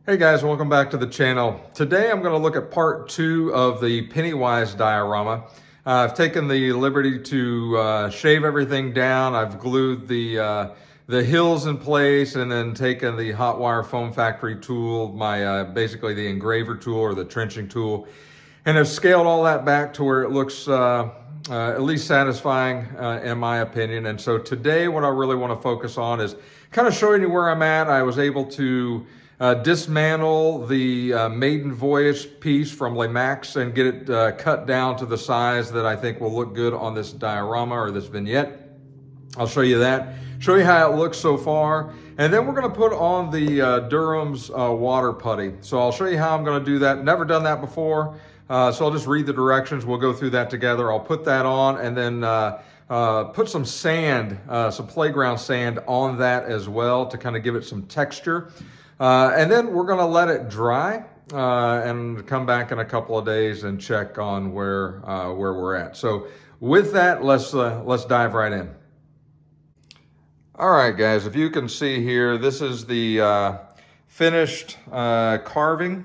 Hey guys, welcome back to the channel. Today I'm going to look at part 2 of the Pennywise diorama. I've taken the liberty to shave everything down. I've glued the hills in place and then taken the hot wire foam factory tool, my basically the engraver tool or the trenching tool, and have scaled all that back to where it looks at least satisfying in my opinion. And so today what I really want to focus on is kind of showing you where I'm at. I was able to dismantle the maiden voyage piece from Max and get it cut down to the size that I think will look good on this diorama or this vignette. I'll show you that, show you how it looks so far, and then we're going to put on the Durham's water putty. So I'll show you how I'm going to do that. Never done that before, so I'll just read the directions. We'll go through that together. I'll put that on and then put some sand, some playground sand on that as well to kind of give it some texture. And then we're going to let it dry and come back in a couple of days and check on where we're at. So with that, let's dive right in. All right, guys, if you can see here, this is the finished carving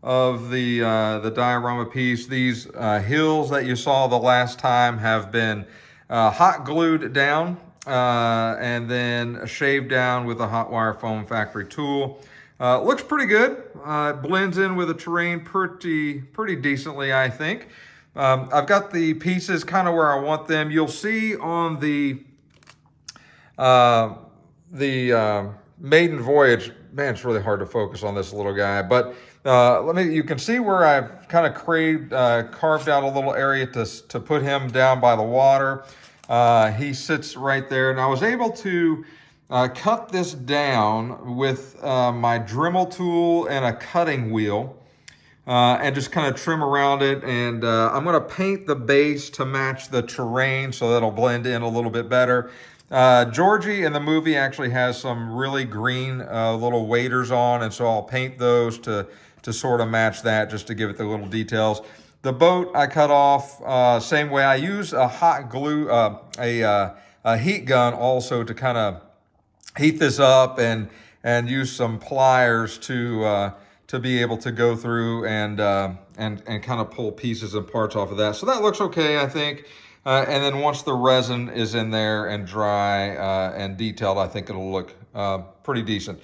of the diorama piece. These hills that you saw the last time have been hot glued down and then shaved down with a hot wire foam factory tool. Looks pretty good. It blends in with the terrain pretty decently, I think. I've got the pieces kind of where I want them. You'll see on the maiden voyage, man, it's really hard to focus on this little guy, but you can see where I've kind of carved out a little area to put him down by the water. He sits right there, and I was able to cut this down with my Dremel tool and a cutting wheel and just kind of trim around it. And I'm going to paint the base to match the terrain so that'll blend in a little bit better. Georgie in the movie actually has some really green little waders on, and so I'll paint those to sort of match that, just to give it the little details. The boat I cut off same way. I use a hot glue, a heat gun also to kind of heat this up and use some pliers to be able to go through and kind of pull pieces and parts off of that. So that looks okay, I think. And then once the resin is in there and dry and detailed, I think it'll look pretty decent.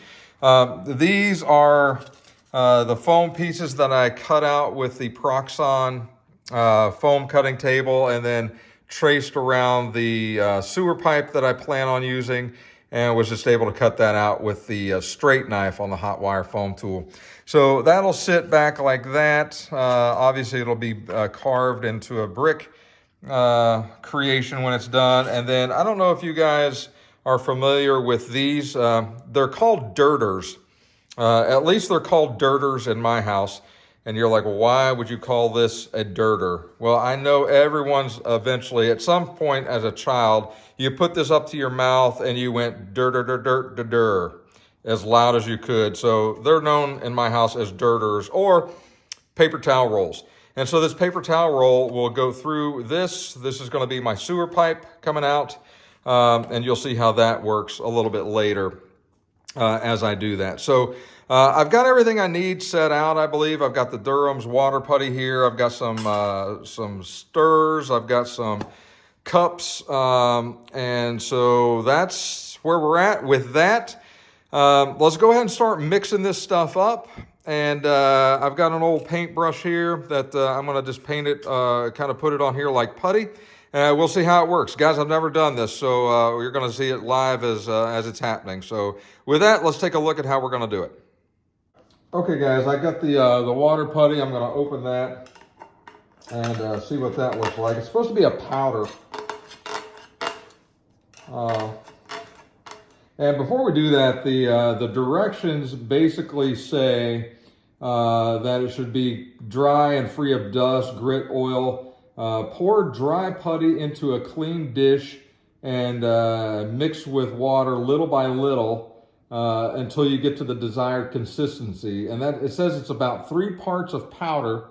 These are the foam pieces that I cut out with the Proxxon foam cutting table and then traced around the sewer pipe that I plan on using, and was just able to cut that out with the straight knife on the hot wire foam tool. So that'll sit back like that. Obviously it'll be carved into a brick creation when it's done. And then I don't know if you guys are familiar with these. They're called dirters. At least they're called dirters in my house. And you're like, well, why would you call this a dirter? Well, I know everyone's eventually, at some point as a child, you put this up to your mouth and you went dir as loud as you could. So they're known in my house as dirters or paper towel rolls. And so this paper towel roll will go through this. This is going to be my sewer pipe coming out. And you'll see how that works a little bit later as I do that. So I've got everything I need set out, I believe. I've got the Durham's water putty here. I've got some stirrers. I've got some cups. And so that's where we're at with that. Let's go ahead and start mixing this stuff up. And I've got an old paintbrush here that I'm going to just paint it, kind of put it on here like putty. We'll see how it works. Guys, I've never done this, so you're going to see it live as it's happening. So with that, let's take a look at how we're going to do it. Okay, guys, I got the water putty. I'm going to open that and see what that looks like. It's supposed to be a powder. And before we do that, the directions basically say that it should be dry and free of dust, grit, oil. Pour dry putty into a clean dish and mix with water little by little until you get to the desired consistency. And that it says it's about 3 parts of powder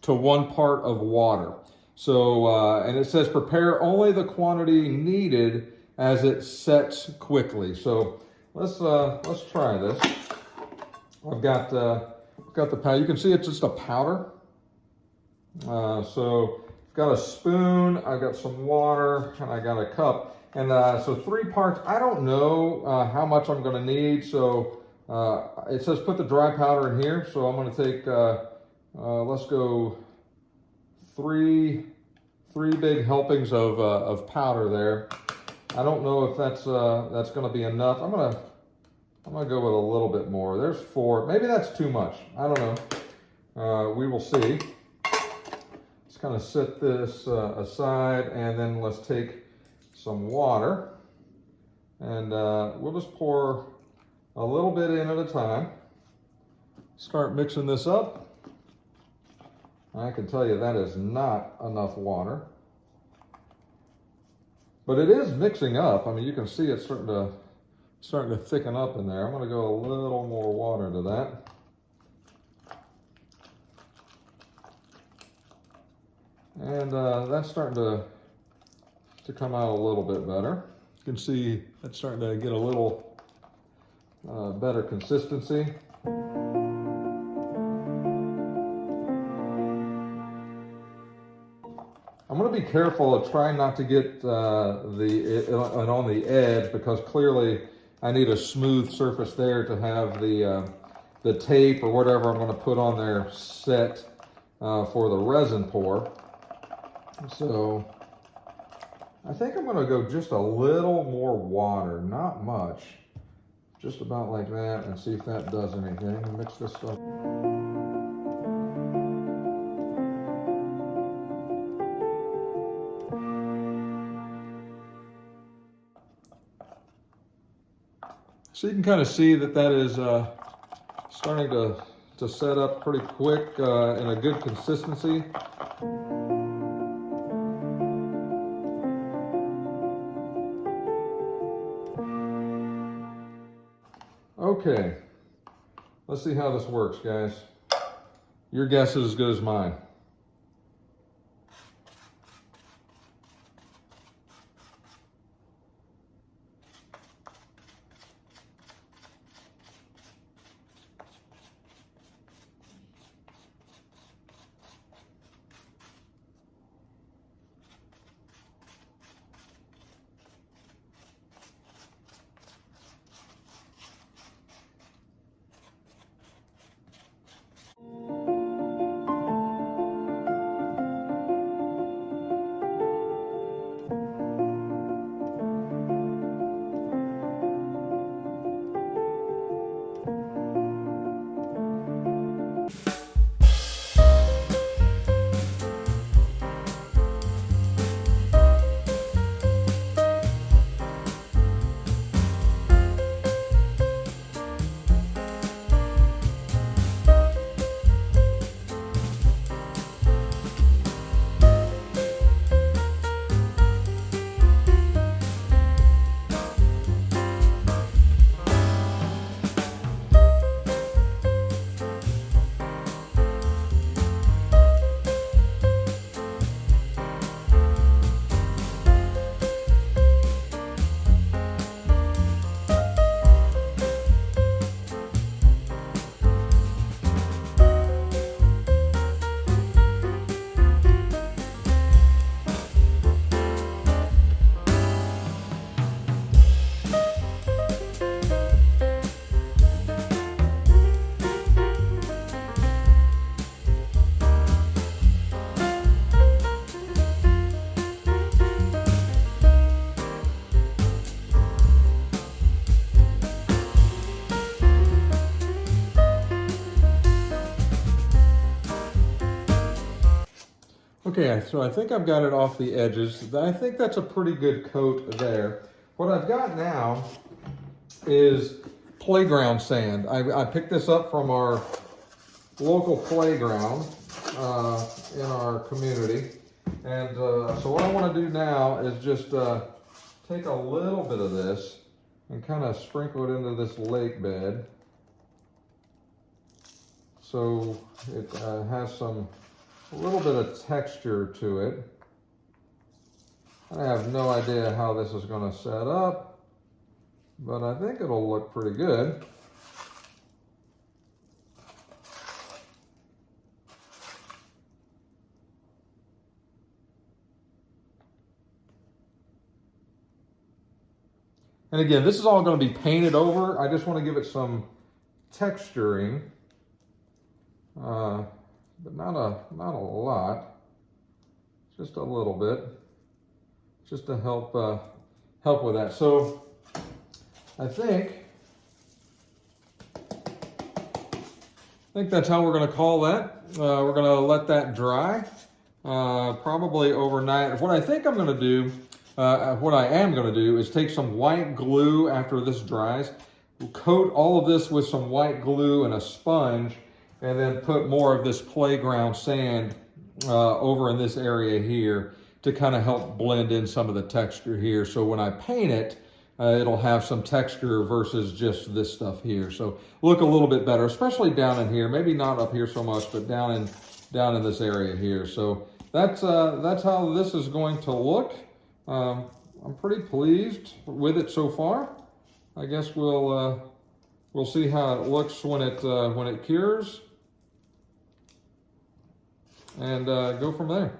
to 1 part of water. So, and it says prepare only the quantity needed as it sets quickly. So let's try this. I've got the powder. You can see it's just a powder. So I've got a spoon, I've got some water, and I got a cup. And so 3 parts. I don't know how much I'm going to need. So it says put the dry powder in here. So I'm going to take, let's go three big helpings of powder there. I don't know if that's going to be enough. I'm gonna go with a little bit more. There's 4. Maybe that's too much. I don't know. We will see. Let's kind of set this aside, and then let's take some water, and we'll just pour a little bit in at a time. Start mixing this up. I can tell you that is not enough water, but it is mixing up. I mean, you can see it's starting to thicken up in there. I'm going to go a little more water to that. And that's starting to come out a little bit better. You can see it's starting to get a little better consistency. I'm going to be careful of trying not to get it on the edge, because clearly I need a smooth surface there to have the tape or whatever I'm going to put on there set for the resin pour. So I think I'm going to go just a little more water, not much, just about like that, and see if that does anything. Mix this stuff. So you can kind of see that is starting to set up pretty quick in a good consistency. Okay, let's see how this works, guys. Your guess is as good as mine. Okay, so I think I've got it off the edges. I think that's a pretty good coat there. What I've got now is playground sand. I picked this up from our local playground in our community. And so what I want to do now is just take a little bit of this and kind of sprinkle it into this lake bed. So it has a little bit of texture to it. I have no idea how this is going to set up, but I think it'll look pretty good. And again, this is all going to be painted over. I just want to give it some texturing, but not a lot, just a little bit, just to help with that. So I think that's how we're going to call that. We're going to let that dry, probably overnight. What I think I'm going to do, what I am going to do is take some white glue after this dries, coat all of this with some white glue and a sponge, and then put more of this playground sand over in this area here to kind of help blend in some of the texture here. So when I paint it, it'll have some texture versus just this stuff here. So look a little bit better, especially down in here. Maybe not up here so much, but down in this area here. So that's how this is going to look. I'm pretty pleased with it so far. I guess we'll see how it looks when it cures, and go from there.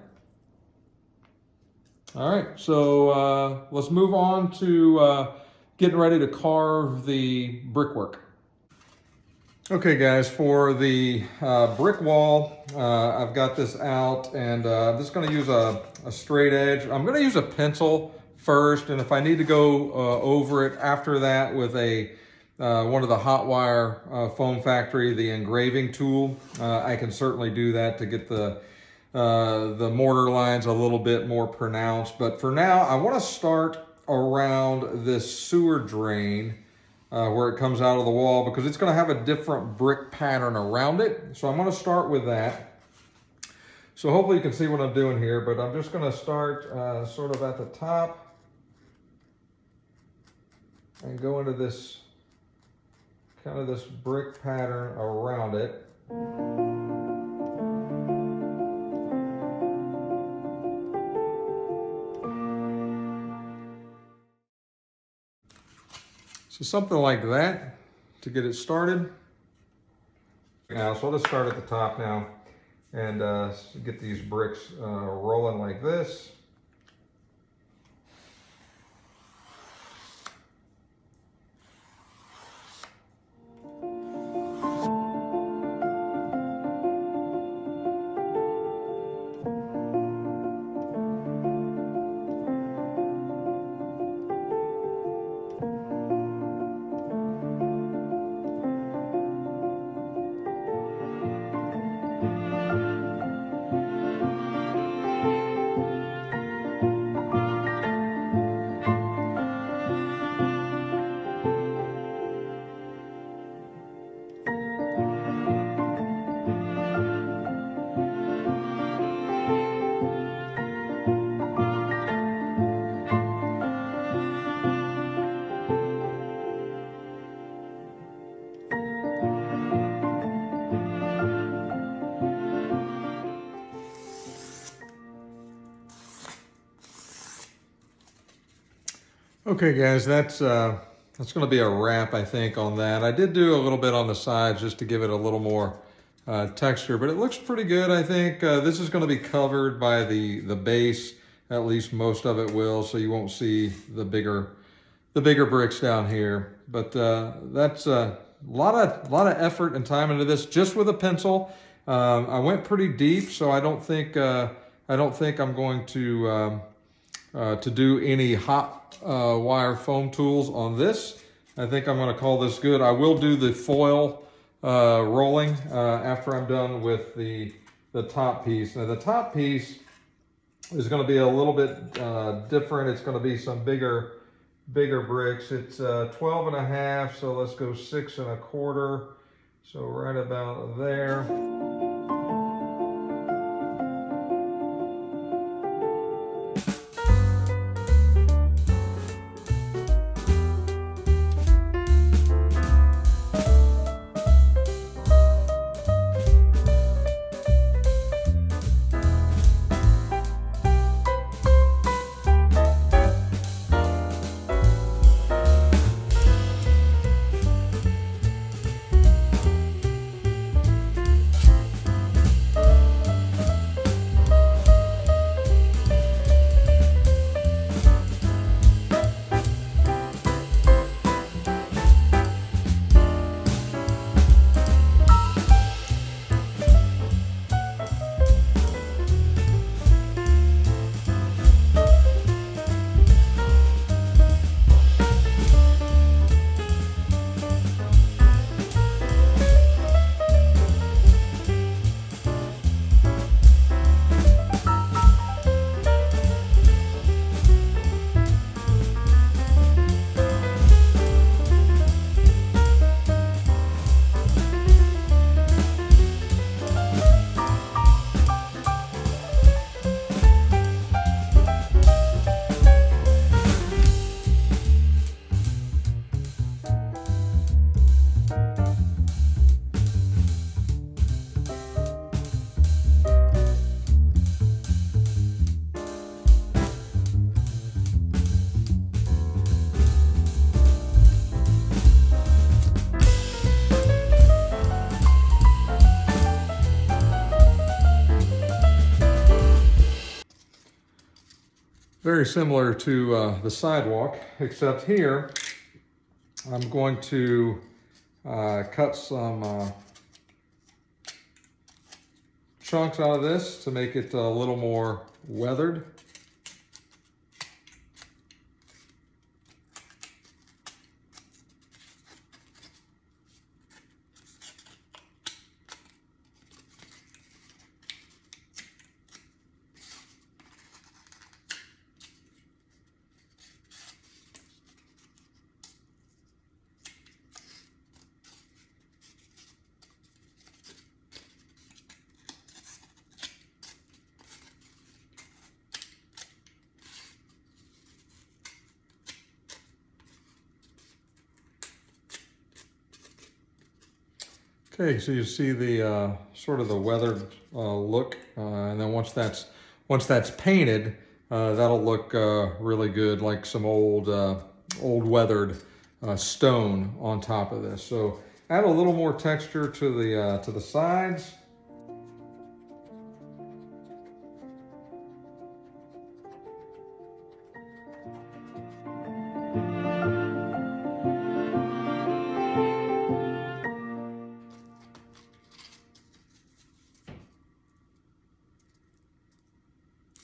All right, so let's move on to getting ready to carve the brickwork. Okay guys, for the brick wall, I've got this out, and I'm just gonna use a straight edge. I'm gonna use a pencil first, and if I need to go over it after that with one of the hot wire foam factory, the engraving tool, I can certainly do that to get the mortar lines a little bit more pronounced. But for now, I want to start around this sewer drain where it comes out of the wall, because it's going to have a different brick pattern around it. So I'm going to start with that. So hopefully you can see what I'm doing here, but I'm just going to start sort of at the top and go into this kind of this brick pattern around it. So something like that to get it started. Now, so I'll just start at the top now and get these bricks rolling like this. Okay guys, that's going to be a wrap, I think, on that. I did do a little bit on the sides just to give it a little more texture, but it looks pretty good, I think. This is going to be covered by the base, at least most of it will, so you won't see the bigger bricks down here. But that's a lot of effort and time into this just with a pencil. I went pretty deep, so I don't think I'm going to do any hot wire foam tools on this. I think I'm going to call this good. I will do the foil rolling after I'm done with the top piece. Now the top piece is going to be a little bit different. It's going to be some bigger bricks. It's 12.5, so let's go 6 1/4. So right about there. Very similar to the sidewalk, except here I'm going to cut some chunks out of this to make it a little more weathered. Okay, so you see the sort of the weathered look, and then once that's painted, that'll look really good, like some old weathered stone on top of this. So add a little more texture to the sides.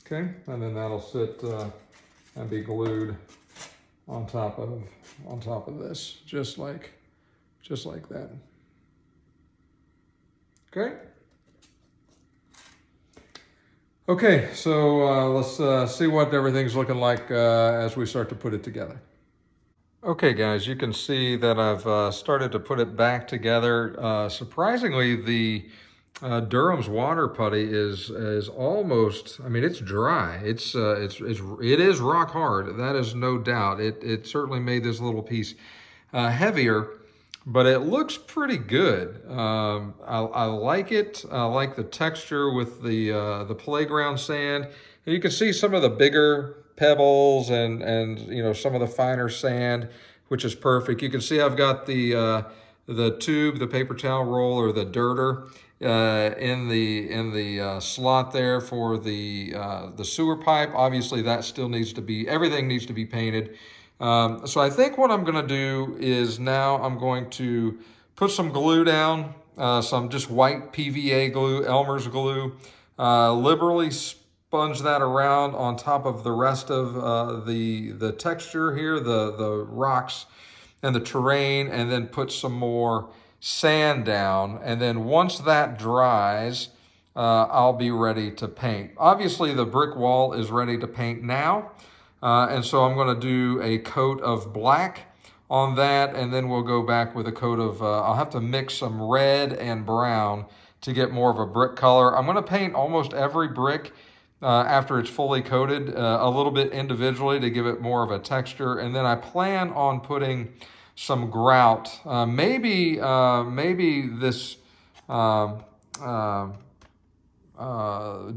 Okay, and then that'll sit and be glued on top of this, just like that. Okay. Okay, so let's see what everything's looking like as we start to put it together. Okay, guys, you can see that I've started to put it back together. Surprisingly, the Durham's water putty is almost, I mean, it's dry. It is rock hard. That is no doubt. It certainly made this little piece heavier, but it looks pretty good. I like it. I like the texture with the playground sand. And you can see some of the bigger pebbles and you know, some of the finer sand, which is perfect. You can see I've got the tube, the paper towel roll, or the dirter in the slot there for the sewer pipe. Obviously that still needs to be, everything needs to be painted. So I think what I'm gonna do is now I'm going to put some glue down, some just white PVA glue, Elmer's glue, liberally sponge that around on top of the rest of the texture here, the rocks and the terrain, and then put some more sand down. And then once that dries, I'll be ready to paint. Obviously the brick wall is ready to paint now. And so I'm gonna do a coat of black on that, and then we'll go back with a coat of, I'll have to mix some red and brown to get more of a brick color. I'm gonna paint almost every brick after it's fully coated, a little bit individually to give it more of a texture. And then I plan on putting some grout, maybe this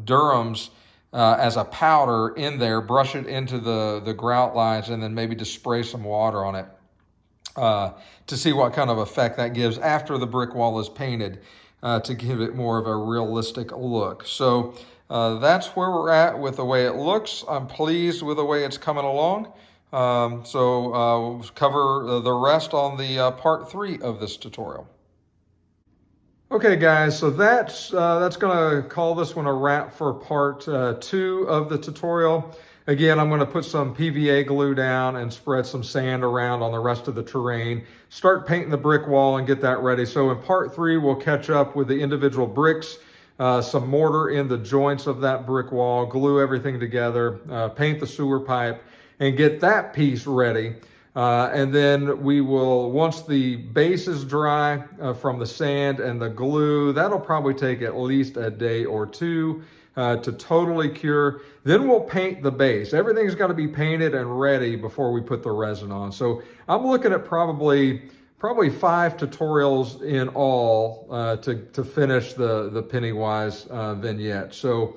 Durham's as a powder in there, brush it into the grout lines, and then maybe just spray some water on it to see what kind of effect that gives after the brick wall is painted, to give it more of a realistic look. So that's where we're at with the way it looks. I'm pleased with the way it's coming along. We'll cover the rest on the part 3 of this tutorial. Okay, guys, so that's gonna call this one a wrap for part 2 of the tutorial. Again, I'm gonna put some PVA glue down and spread some sand around on the rest of the terrain, start painting the brick wall and get that ready. So in part 3, we'll catch up with the individual bricks, some mortar in the joints of that brick wall, glue everything together, paint the sewer pipe, and get that piece ready. And then we will, once the base is dry from the sand and the glue, that'll probably take at least a day or 2 to totally cure. Then we'll paint the base. Everything's got to be painted and ready before we put the resin on. So I'm looking at probably 5 tutorials in all to finish the Pennywise vignette. So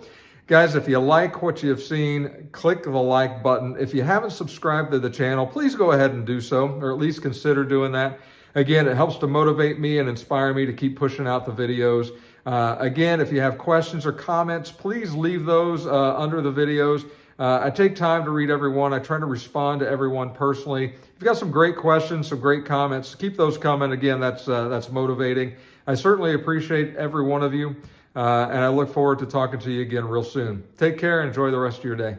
guys, if you like what you've seen, click the like button. If you haven't subscribed to the channel, please go ahead and do so, or at least consider doing that. Again, it helps to motivate me and inspire me to keep pushing out the videos. Again, if you have questions or comments, please leave those under the videos. I take time to read everyone. I try to respond to everyone personally. If you've got some great questions, some great comments, keep those coming. Again, that's motivating. I certainly appreciate every one of you, and I look forward to talking to you again real soon. Take care and enjoy the rest of your day.